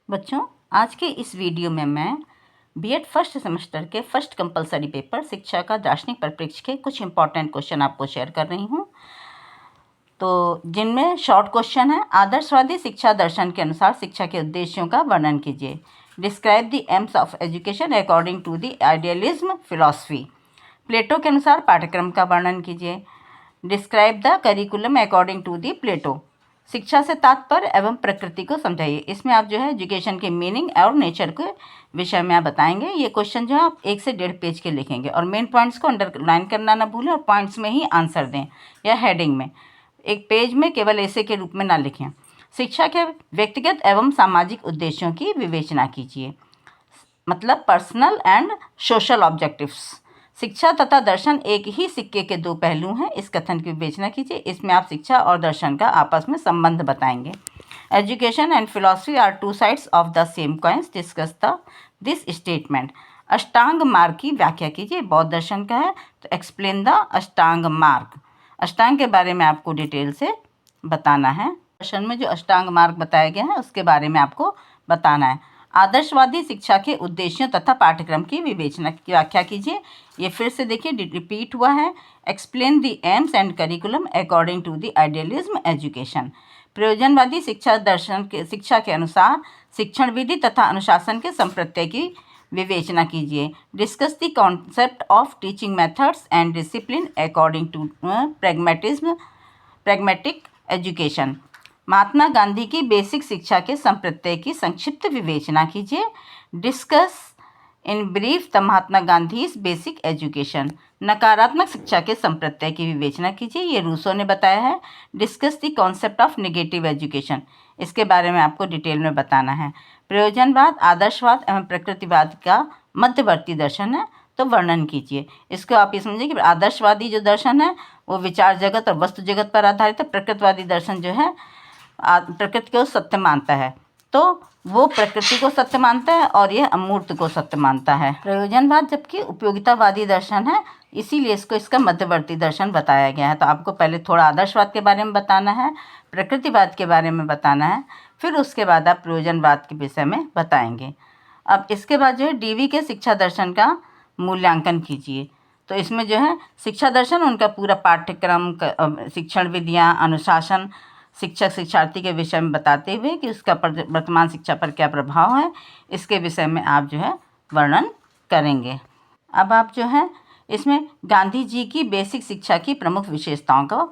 बच्चों, आज के इस वीडियो में मैं बीएड फर्स्ट सेमेस्टर के फर्स्ट कंपलसरी पेपर शिक्षा का दार्शनिक परिप्रेक्ष्य के कुछ इंपॉर्टेंट क्वेश्चन आपको शेयर कर रही हूँ। तो जिनमें शॉर्ट क्वेश्चन है। आदर्शवादी शिक्षा दर्शन के अनुसार शिक्षा के उद्देश्यों का वर्णन कीजिए। Describe the aims of education according to the idealism philosophy. Plato के अनुसार पाठ्यक्रम का वर्णन कीजिए। Describe the curriculum according to the Plato. शिक्षा से तात्पर्य एवं प्रकृति को समझाइए। इसमें आप जो है एजुकेशन के मीनिंग और नेचर के विषय में आप बताएंगे। ये क्वेश्चन जो है आप 1 से 1.5 पेज के लिखेंगे और मेन पॉइंट्स को अंडरलाइन करना ना भूलें और पॉइंट्स में ही आंसर दें या हेडिंग में। एक पेज में केवल ऐसे के रूप में ना लिखें। शिक्षा के व्यक्तिगत एवं सामाजिक उद्देश्यों की विवेचना कीजिए, मतलब पर्सनल एंड सोशल ऑब्जेक्टिव्स। शिक्षा तथा दर्शन एक ही सिक्के के 2 पहलू हैं, इस कथन की विवेचना कीजिए। इसमें आप शिक्षा और दर्शन का आपस में संबंध बताएंगे। Education and philosophy are 2 sides of the same coins, discuss this statement. अष्टांग मार्ग की व्याख्या कीजिए। बौद्ध दर्शन का है तो एक्सप्लेन द अष्टांग मार्ग। अष्टांग के बारे में आपको डिटेल से बताना है। दर्शन में जो अष्टांग मार्ग बताया गया है उसके बारे में आपको बताना है। आदर्शवादी शिक्षा के उद्देश्यों तथा पाठ्यक्रम की विवेचना की व्याख्या कीजिए। ये फिर से देखिए रिपीट हुआ है। Explain the aims and curriculum according to the idealism education. प्रयोजनवादी शिक्षा दर्शन के शिक्षा के अनुसार शिक्षण विधि तथा अनुशासन के संप्रत्यय की विवेचना कीजिए। Discuss the concept of teaching methods and discipline according to pragmatic education. Mahatma Gandhi की बेसिक शिक्षा के संप्रत्यय की संक्षिप्त विवेचना कीजिए। Discuss in brief the Mahatma Gandhi's basic education. नकारात्मक शिक्षा के संप्रत्यय की विवेचना कीजिए। ये रूसो ने बताया है। Discuss the concept of negative education. इसके बारे में आपको डिटेल में बताना है। प्रयोजनवाद, आदर्शवाद एवं प्रकृतिवाद का मध्यवर्ती दर्शन है, तो वर्णन कीजिए। इसको आप ये समझिए कि आदर्शवादी जो दर्शन है वो विचार जगत और वस्तु जगत पर आधारित है। प्रकृतिवादी दर्शन जो है प्रकृति को सत्य मानता है, तो वो प्रकृति को सत्य मानता है और यह अमूर्त को सत्य मानता है। प्रयोजनवाद जबकि उपयोगितावादी दर्शन है, इसीलिए इसका मध्यवर्ती दर्शन बताया गया है। तो आपको पहले थोड़ा आदर्शवाद के बारे में बताना है, प्रकृतिवाद के बारे में बताना है, फिर उसके बाद आप प्रयोजनवाद के विषय में बताएंगे। अब इसके बाद जो है डीवी के शिक्षा दर्शन का मूल्यांकन कीजिए। तो इसमें जो है शिक्षा दर्शन उनका पूरा पाठ्यक्रम, शिक्षण विधियाँ, अनुशासन, शिक्षक शिक्षार्थी के विषय में बताते हुए कि उसका वर्तमान शिक्षा पर क्या प्रभाव है, इसके विषय में आप जो है वर्णन करेंगे। अब आप जो है इसमें गांधी जी की बेसिक शिक्षा की प्रमुख विशेषताओं का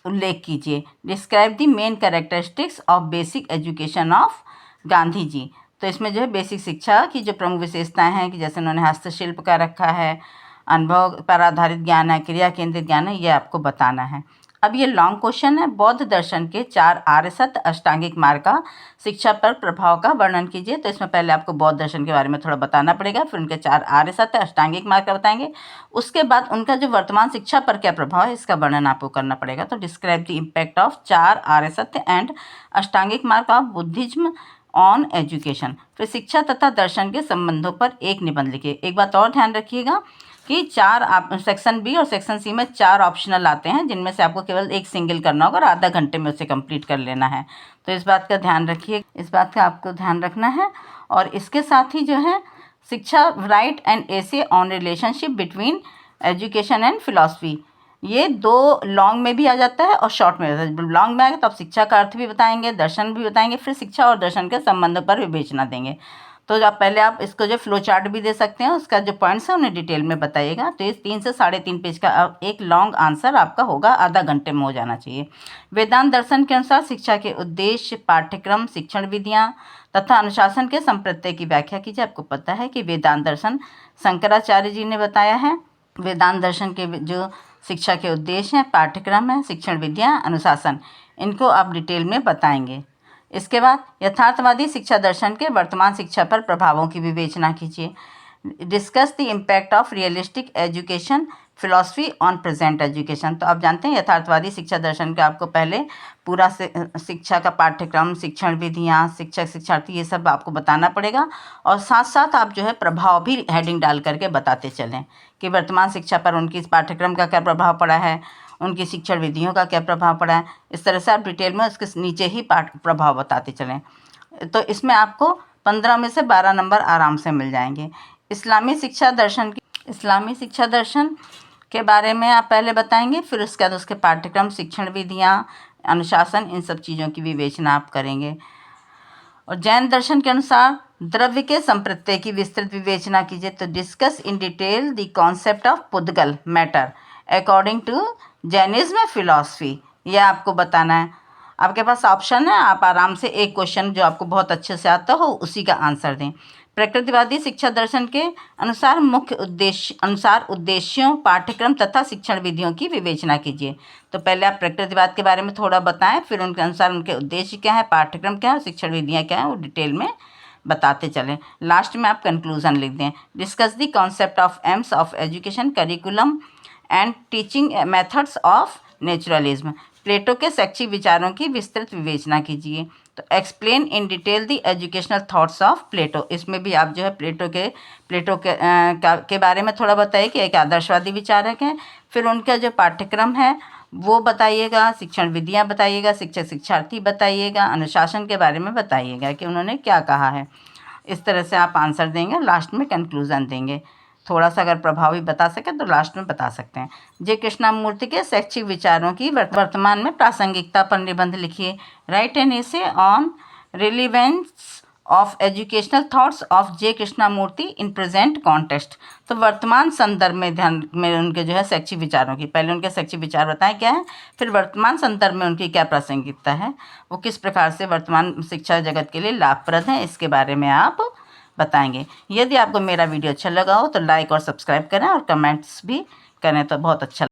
उल्लेख कीजिए। Describe the main characteristics of basic education of Gandhi ji. तो इसमें जो है बेसिक शिक्षा की जो प्रमुख विशेषताएं हैं कि जैसे उन्होंने हस्तशिल्प का रखा है, अनुभव पर आधारित ज्ञान है, क्रिया केंद्रित ज्ञान है, ये आपको बताना है। अब ये लॉन्ग क्वेश्चन है। बौद्ध दर्शन के 4 आर्य सत्य अष्टांगिक मार्ग का शिक्षा पर प्रभाव का वर्णन कीजिए। तो इसमें पहले आपको बौद्ध दर्शन के बारे में थोड़ा बताना पड़ेगा, फिर उनके 4 आर्य सत्य अष्टांगिक मार्ग का बताएंगे। उसके बाद उनका जो वर्तमान शिक्षा पर क्या प्रभाव है इसका वर्णन आपको करना पड़ेगा। तो डिस्क्राइब द इम्पैक्ट ऑफ 4 आर्य सत्य एंड अष्टांगिक मार्ग ऑफ बुद्धिज्म ऑन एजुकेशन। फिर शिक्षा तथा दर्शन के संबंधों पर एक निबंध लिखिए। एक बात और ध्यान रखिएगा कि 4 सेक्शन बी और सेक्शन सी में 4 ऑप्शनल आते हैं, जिनमें से आपको केवल एक सिंगल करना होगा और आधा घंटे में उसे कंप्लीट कर लेना है। तो इस बात का ध्यान रखिए, इस बात का आपको ध्यान रखना है। और इसके साथ ही जो है शिक्षा right and essay on relationship between education and philosophy, ये 2 लॉन्ग में भी आ जाता है और शॉर्ट में आ जाता है। लॉन्ग में आएगा तो आप शिक्षा का अर्थ भी बताएंगे, दर्शन भी बताएंगे, फिर शिक्षा और दर्शन के संबंध पर विवेचना देंगे। तो आप पहले आप इसको जो फ्लो चार्ट भी दे सकते हैं, उसका जो पॉइंट्स है उन्हें डिटेल में बताइएगा। तो इस 3 से 3.5 पेज का एक लॉन्ग आंसर आपका होगा, आधा घंटे में हो जाना चाहिए। वेदांत दर्शन के अनुसार शिक्षा के उद्देश्य, पाठ्यक्रम, शिक्षण विधियाँ तथा अनुशासन के संप्रत्यय की व्याख्या कीजिए। आपको पता है कि वेदांत दर्शन शंकराचार्य जी ने बताया है। वेदांत दर्शन के जो शिक्षा के उद्देश्य हैं, पाठ्यक्रम है, शिक्षण विधियाँ, अनुशासन, इनको आप डिटेल में बताएंगे। इसके बाद यथार्थवादी शिक्षा दर्शन के वर्तमान शिक्षा पर प्रभावों की विवेचना कीजिए। Discuss the impact of realistic education philosophy on present education. तो आप जानते हैं यथार्थवादी शिक्षा दर्शन का आपको पहले पूरा शिक्षा का पाठ्यक्रम, शिक्षण विधियाँ, शिक्षक शिक्षार्थी, ये सब आपको बताना पड़ेगा। और साथ साथ आप जो है प्रभाव भी हेडिंग डाल करके बताते चलें कि वर्तमान शिक्षा पर उनकी इस पाठ्यक्रम का क्या प्रभाव पड़ा है, उनकी शिक्षण विधियों का क्या प्रभाव पड़ा है। इस तरह से आप डिटेल में उसके नीचे ही प्रभाव बताते चलें। तो इसमें आपको 15 में से 12 नंबर आराम से मिल जाएंगे। इस्लामी शिक्षा दर्शन के बारे में आप पहले बताएंगे, फिर उसके बाद उसके पाठ्यक्रम, शिक्षण विधियाँ, अनुशासन, इन सब चीज़ों की विवेचना आप करेंगे। और जैन दर्शन के अनुसार द्रव्य के संप्रत्यय की विस्तृत विवेचना कीजिए। तो discuss in detail the concept of pudgal matter according to Jainism philosophy, यह आपको बताना है। आपके पास ऑप्शन है, आप आराम से एक क्वेश्चन जो आपको बहुत अच्छे से आता हो उसी का आंसर दें। प्रकृतिवादी शिक्षा दर्शन के अनुसार उद्देश्यों, पाठ्यक्रम तथा शिक्षण विधियों की विवेचना कीजिए। तो पहले आप प्रकृतिवाद के बारे में थोड़ा बताएं, फिर उनके अनुसार उनके उद्देश्य क्या है, पाठ्यक्रम क्या है, शिक्षण विधियाँ क्या हैं, वो डिटेल में बताते चलें। लास्ट में आप कंक्लूजन लिख दें। Discuss the concept of aims of education, curriculum and teaching methods of naturalism. Plato के शैक्षिक विचारों की विस्तृत विवेचना कीजिए। तो explain in detail the educational thoughts of Plato, इसमें भी आप जो है प्लेटो के बारे में थोड़ा बताइए कि एक आदर्शवादी विचारक हैं। फिर उनका जो पाठ्यक्रम है वो बताइएगा, शिक्षण विधियाँ बताइएगा, शिक्षक शिक्षार्थी बताइएगा, अनुशासन के बारे में बताइएगा कि उन्होंने क्या कहा है। इस तरह से आप आंसर देंगे, लास्ट में कंक्लूजन देंगे। थोड़ा सा अगर प्रभावी बता सके तो लास्ट में बता सकते हैं। जे कृष्णमूर्ति के शैक्षिक विचारों की वर्तमान में प्रासंगिकता पर निबंध लिखिए। Write an essay on relevance of educational thoughts of J Krishnamurti in present context. तो वर्तमान संदर्भ में ध्यान में उनके जो है शैक्षिक विचारों की, पहले उनके शैक्षिक विचार बताएं क्या है, फिर वर्तमान संदर्भ में उनकी क्या प्रासंगिकता है, वो किस प्रकार से वर्तमान शिक्षा जगत के लिए लाभप्रद है, इसके बारे में आप बताएंगे। यदि आपको मेरा वीडियो अच्छा लगा हो तो लाइक और सब्सक्राइब करें और कमेंट्स भी करें तो बहुत अच्छा